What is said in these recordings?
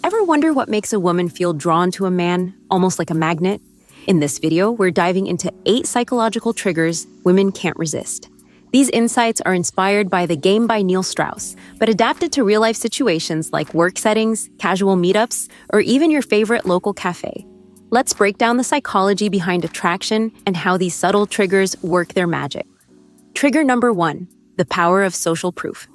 Ever wonder what makes a woman feel drawn to a man, almost like a magnet? In this video, we're diving into 8 psychological triggers women can't resist. These insights are inspired by The Game by Neil Strauss, but adapted to real-life situations like work settings, casual meetups, or even your favorite local café. Let's break down the psychology behind attraction and how these subtle triggers work their magic. Trigger number 1, the power of social proof.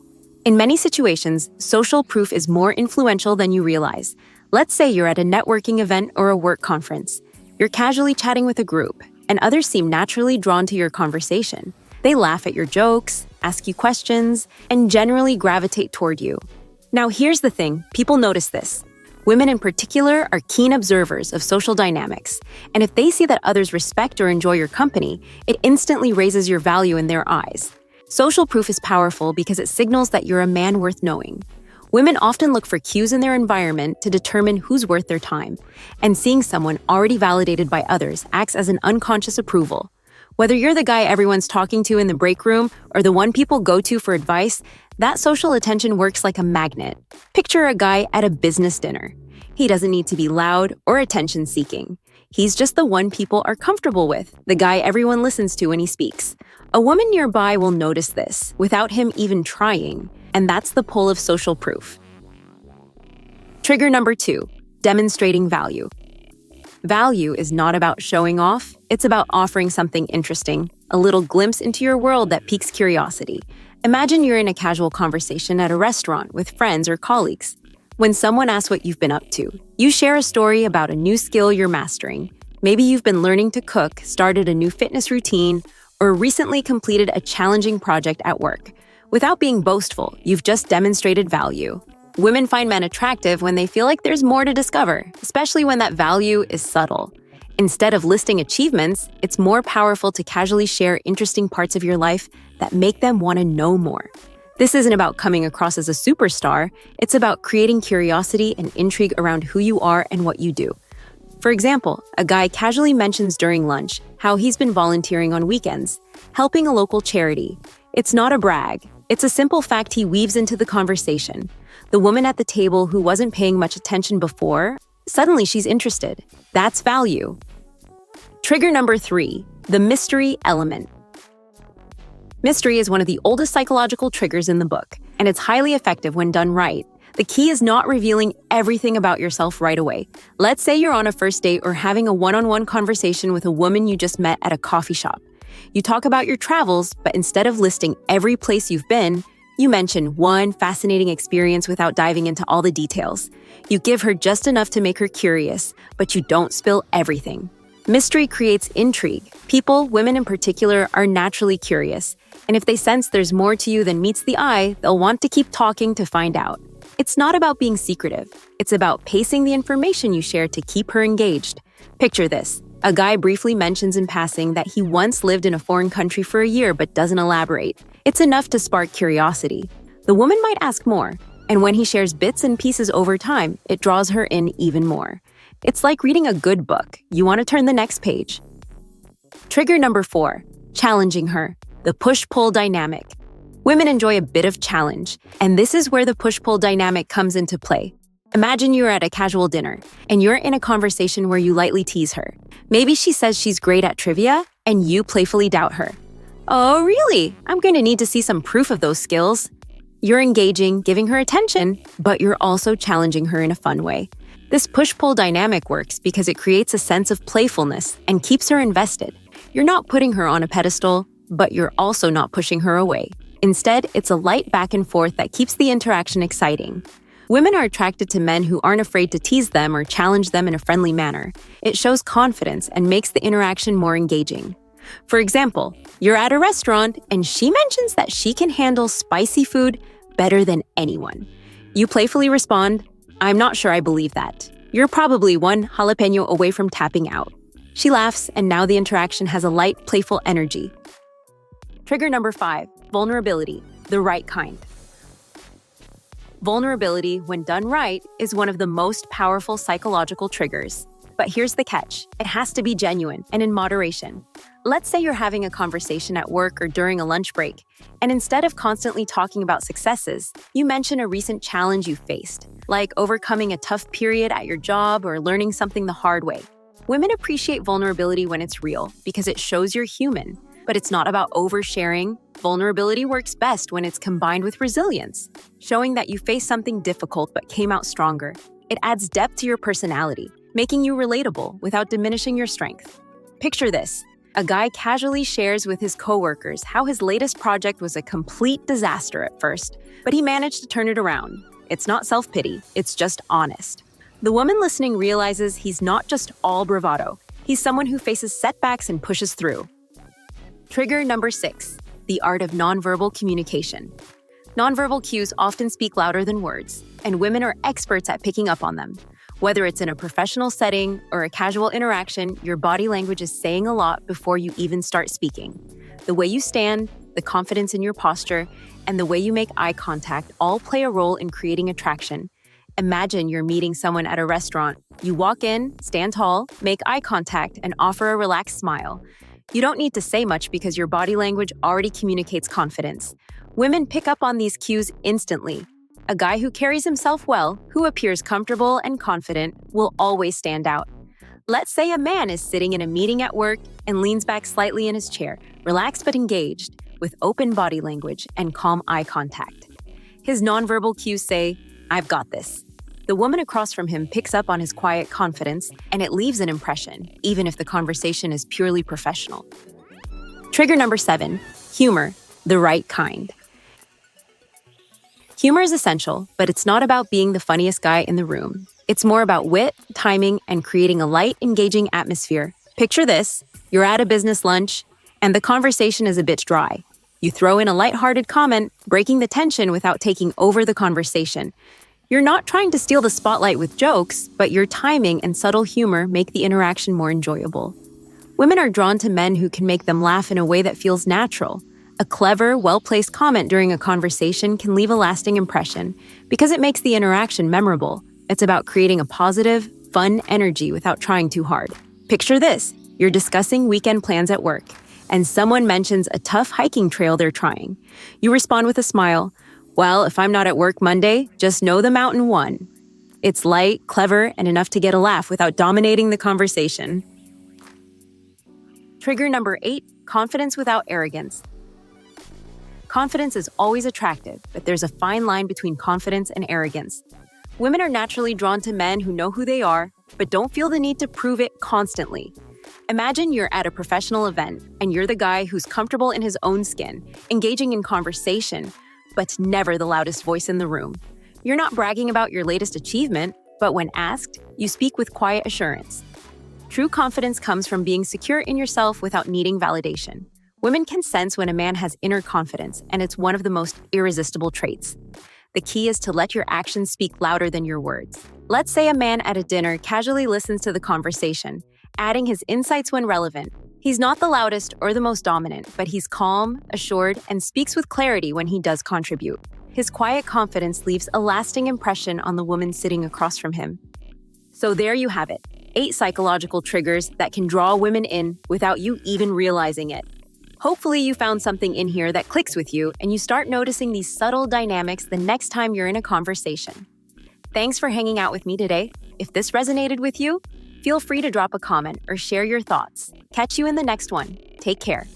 In many situations, social proof is more influential than you realize. Let's say you're at a networking event or a work conference. You're casually chatting with a group, and others seem naturally drawn to your conversation. They laugh at your jokes, ask you questions, and generally gravitate toward you. Now here's the thing, people notice this. Women in particular are keen observers of social dynamics, and if they see that others respect or enjoy your company, it instantly raises your value in their eyes. Social proof is powerful because it signals that you're a man worth knowing. Women often look for cues in their environment to determine who's worth their time, and seeing someone already validated by others acts as an unconscious approval. Whether you're the guy everyone's talking to in the break room or the one people go to for advice, that social attention works like a magnet. Picture a guy at a business dinner. He doesn't need to be loud or attention-seeking. He's just the one people are comfortable with, the guy everyone listens to when he speaks. A woman nearby will notice this without him even trying, and that's the pull of social proof. Trigger number 2, demonstrating value. Value is not about showing off, it's about offering something interesting, a little glimpse into your world that piques curiosity. Imagine you're in a casual conversation at a restaurant with friends or colleagues. When someone asks what you've been up to, you share a story about a new skill you're mastering. Maybe you've been learning to cook, started a new fitness routine, or recently completed a challenging project at work. Without being boastful, you've just demonstrated value. Women find men attractive when they feel like there's more to discover, especially when that value is subtle. Instead of listing achievements, it's more powerful to casually share interesting parts of your life that make them want to know more. This isn't about coming across as a superstar, it's about creating curiosity and intrigue around who you are and what you do. For example, a guy casually mentions during lunch how he's been volunteering on weekends, helping a local charity. It's not a brag, it's a simple fact he weaves into the conversation. The woman at the table who wasn't paying much attention before, suddenly she's interested. That's value. Trigger number 3, the mystery element. Mystery is one of the oldest psychological triggers in the book, and it's highly effective when done right. The key is not revealing everything about yourself right away. Let's say you're on a first date or having a one-on-one conversation with a woman you just met at a coffee shop. You talk about your travels, but instead of listing every place you've been, you mention one fascinating experience without diving into all the details. You give her just enough to make her curious, but you don't spill everything. Mystery creates intrigue. People, women in particular, are naturally curious, and if they sense there's more to you than meets the eye, they'll want to keep talking to find out. It's not about being secretive. It's about pacing the information you share to keep her engaged. Picture this. A guy briefly mentions in passing that he once lived in a foreign country for a year but doesn't elaborate. It's enough to spark curiosity. The woman might ask more, and when he shares bits and pieces over time, it draws her in even more. It's like reading a good book. You want to turn the next page. Trigger number 4, challenging her. The push-pull dynamic. Women enjoy a bit of challenge, and this is where the push-pull dynamic comes into play. Imagine you're at a casual dinner, and you're in a conversation where you lightly tease her. Maybe she says she's great at trivia, and you playfully doubt her. Oh, really? I'm going to need to see some proof of those skills. You're engaging, giving her attention, but you're also challenging her in a fun way. This push-pull dynamic works because it creates a sense of playfulness and keeps her invested. You're not putting her on a pedestal, but you're also not pushing her away. Instead, it's a light back and forth that keeps the interaction exciting. Women are attracted to men who aren't afraid to tease them or challenge them in a friendly manner. It shows confidence and makes the interaction more engaging. For example, you're at a restaurant and she mentions that she can handle spicy food better than anyone. You playfully respond, "I'm not sure I believe that. You're probably one jalapeno away from tapping out." She laughs, and now the interaction has a light, playful energy. Trigger number 5, vulnerability, the right kind. Vulnerability, when done right, is one of the most powerful psychological triggers. But here's the catch. It has to be genuine and in moderation. Let's say you're having a conversation at work or during a lunch break, and instead of constantly talking about successes, you mention a recent challenge you faced. like overcoming a tough period at your job or learning something the hard way. Women appreciate vulnerability when it's real because it shows you're human, but it's not about oversharing. Vulnerability works best when it's combined with resilience, showing that you faced something difficult but came out stronger. It adds depth to your personality, making you relatable without diminishing your strength. Picture this. A guy casually shares with his coworkers how his latest project was a complete disaster at first, but he managed to turn it around. It's not self-pity, it's just honest. The woman listening realizes he's not just all bravado. He's someone who faces setbacks and pushes through. Trigger number 6, the art of nonverbal communication. Nonverbal cues often speak louder than words, and women are experts at picking up on them. Whether it's in a professional setting or a casual interaction, your body language is saying a lot before you even start speaking. The way you stand, the confidence in your posture, and the way you make eye contact all play a role in creating attraction. Imagine you're meeting someone at a restaurant. You walk in, stand tall, make eye contact, and offer a relaxed smile. You don't need to say much because your body language already communicates confidence. Women pick up on these cues instantly. A guy who carries himself well, who appears comfortable and confident, will always stand out. Let's say a man is sitting in a meeting at work and leans back slightly in his chair, relaxed but engaged, with open body language and calm eye contact. His nonverbal cues say, "I've got this." The woman across from him picks up on his quiet confidence, and it leaves an impression, even if the conversation is purely professional. Trigger number 7, humor, the right kind. Humor is essential, but it's not about being the funniest guy in the room. It's more about wit, timing, and creating a light, engaging atmosphere. Picture this. You're at a business lunch, and the conversation is a bit dry. You throw in a lighthearted comment, breaking the tension without taking over the conversation. You're not trying to steal the spotlight with jokes, but your timing and subtle humor make the interaction more enjoyable. Women are drawn to men who can make them laugh in a way that feels natural. A clever, well-placed comment during a conversation can leave a lasting impression because it makes the interaction memorable. It's about creating a positive, fun energy without trying too hard. Picture this. You're discussing weekend plans at work, and someone mentions a tough hiking trail they're trying. You respond with a smile. "Well, if I'm not at work Monday, just know the mountain won." It's light, clever, and enough to get a laugh without dominating the conversation. Trigger number 8, confidence without arrogance. Confidence is always attractive, but there's a fine line between confidence and arrogance. Women are naturally drawn to men who know who they are, but don't feel the need to prove it constantly. Imagine you're at a professional event, and you're the guy who's comfortable in his own skin, engaging in conversation, but never the loudest voice in the room. You're not bragging about your latest achievement, but when asked, you speak with quiet assurance. True confidence comes from being secure in yourself without needing validation. Women can sense when a man has inner confidence, and it's one of the most irresistible traits. The key is to let your actions speak louder than your words. Let's say a man at a dinner casually listens to the conversation, adding his insights when relevant. He's not the loudest or the most dominant, but he's calm, assured, and speaks with clarity when he does contribute. His quiet confidence leaves a lasting impression on the woman sitting across from him. So there you have it, 8 psychological triggers that can draw women in without you even realizing it. Hopefully you found something in here that clicks with you and you start noticing these subtle dynamics the next time you're in a conversation. Thanks for hanging out with me today. If this resonated with you, feel free to drop a comment or share your thoughts. Catch you in the next one. Take care.